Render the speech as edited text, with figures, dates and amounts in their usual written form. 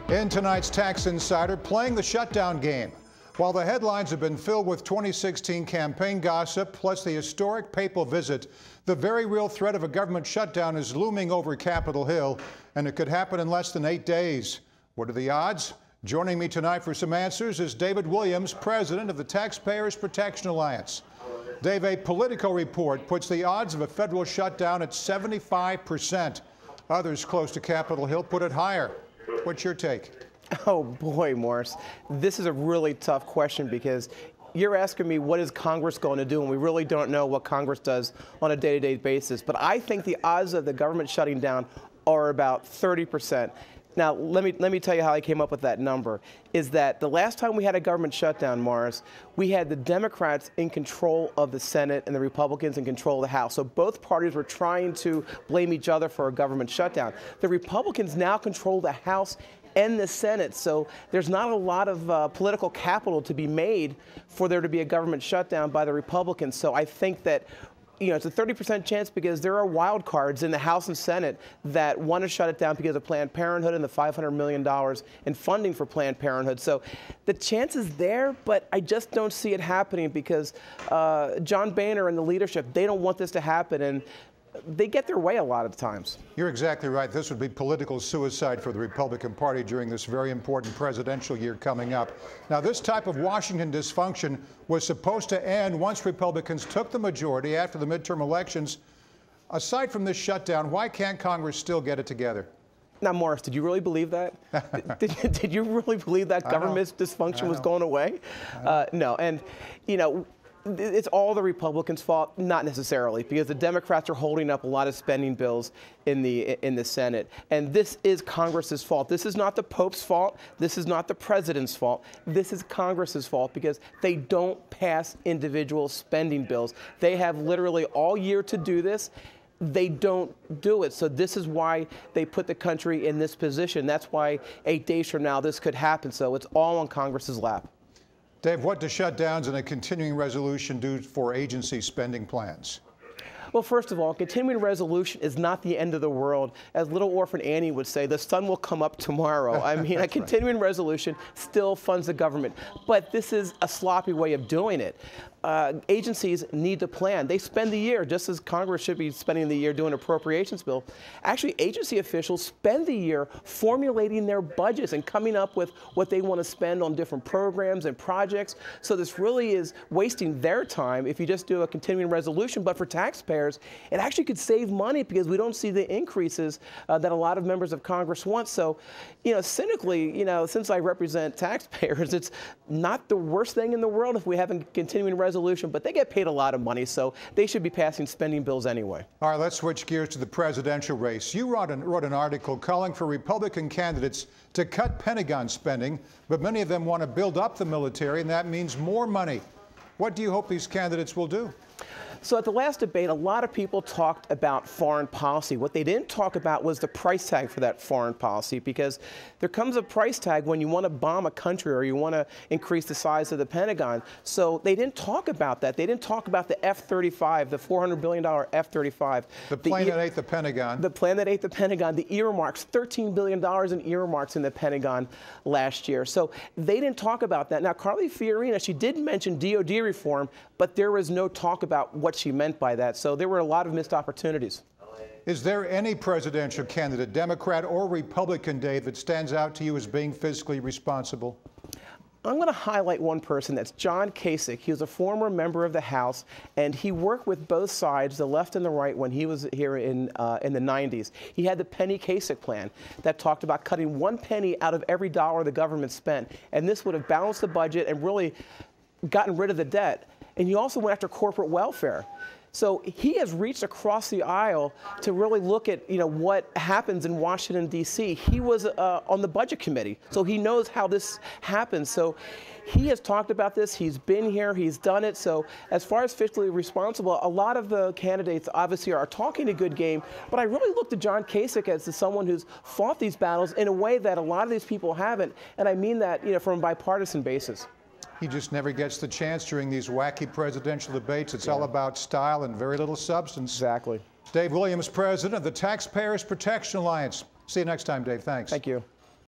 In tonight's Tax Insider, playing the shutdown game. While the headlines have been filled with 2016 campaign gossip, plus the historic papal visit, the very real threat of a government shutdown is looming over Capitol Hill, and it could happen in less than 8 days. What are the odds? Joining me tonight for some answers is David Williams, president of the Taxpayers Protection Alliance. Dave, a Politico report puts the odds of a federal shutdown at 75%. Others close to Capitol Hill put it higher. What's your take? Oh boy, Morris, this is a really tough question because you're asking me what is Congress going to do, and we really don't know what Congress does on a day-to-day basis. But I think the odds of the government shutting down are about 30%. Now, let me tell you how I came up with that number, is that the last time we had a government shutdown, Morris, we had the Democrats in control of the Senate and the Republicans in control of the House. So both parties were trying to blame each other for a government shutdown. The Republicans now control the House and the Senate, so there's not a lot of political capital to be made for there to be a government shutdown by the Republicans. So I think that it's a 30% chance because there are wild cards in the House and Senate that want to shut it down because of Planned Parenthood and the $500 million in funding for Planned Parenthood. So the chance is there, but I just don't see it happening because John Boehner and the leadership, they don't want this to happen, and they get their way a lot of the times. You're exactly right. This would be political suicide for the Republican Party during this very important presidential year coming up. Now, this type of Washington dysfunction was supposed to end once Republicans took the majority after the midterm elections. Aside from this shutdown, why can't Congress still get it together? Now, Morris, did you really believe that? did you really believe that government dysfunction was going away? No, and it's all the Republicans' fault, not necessarily, because the Democrats are holding up a lot of spending bills in the Senate. And this is Congress's fault. This is not the Pope's fault. This is not the president's fault. This is Congress's fault because they don't pass individual spending bills. They have literally all year to do this. They don't do it. So this is why they put the country in this position. That's why 8 days from now this could happen. So it's all on Congress's lap. Dave, what do shutdowns and a continuing resolution do for agency spending plans? Well, first of all, continuing resolution is not the end of the world. As little orphan Annie would say, the sun will come up tomorrow. I mean, a continuing resolution still funds the government. But this is a sloppy way of doing it. Agencies need to plan. They spend the year, just as Congress should be spending the year doing an appropriations bill. Actually, agency officials spend the year formulating their budgets and coming up with what they want to spend on different programs and projects. So this really is wasting their time if you just do a continuing resolution. But for taxpayers, it actually could save money because we don't see the increases that a lot of members of Congress want. So, cynically, since I represent taxpayers, it's not the worst thing in the world if we have a continuing resolution, but they get paid a lot of money, so they should be passing spending bills anyway. All right, let's switch gears to the presidential race. You wrote an article calling for Republican candidates to cut Pentagon spending, but many of them want to build up the military, and that means more money. What do you hope these candidates will do? So at the last debate, a lot of people talked about foreign policy. What they didn't talk about was the price tag for that foreign policy, because there comes a price tag when you want to bomb a country or you want to increase the size of the Pentagon. So they didn't talk about that. They didn't talk about the F-35, the $400 billion F-35. The plane that ate the Pentagon. The plane that ate the Pentagon. The earmarks, $13 billion in earmarks in the Pentagon last year. So they didn't talk about that. Now, Carly Fiorina, she did mention DOD reform, but there was no talk about what she meant by that. So there were a lot of missed opportunities. Is there any presidential candidate, Democrat or Republican, Dave, that stands out to you as being fiscally responsible? I'm going to highlight one person. That's John Kasich. He was a former member of the House, and he worked with both sides, the left and the right, when he was here in the 90s. He had the Penny Kasich plan that talked about cutting 1 penny out of every dollar the government spent, and this would have balanced the budget and really gotten rid of the debt. And he also went after corporate welfare. So he has reached across the aisle to really look at what happens in Washington, D.C. He was on the budget committee, so he knows how this happens. So he has talked about this. He's been here. He's done it. So as far as fiscally responsible, a lot of the candidates obviously are talking a good game. But I really look to John Kasich as someone who's fought these battles in a way that a lot of these people haven't. And I mean that from a bipartisan basis. He just never gets the chance during these wacky presidential debates. It's all about style and very little substance. Exactly. Dave Williams, president of the Taxpayers Protection Alliance. See you next time, Dave. Thanks. Thank you.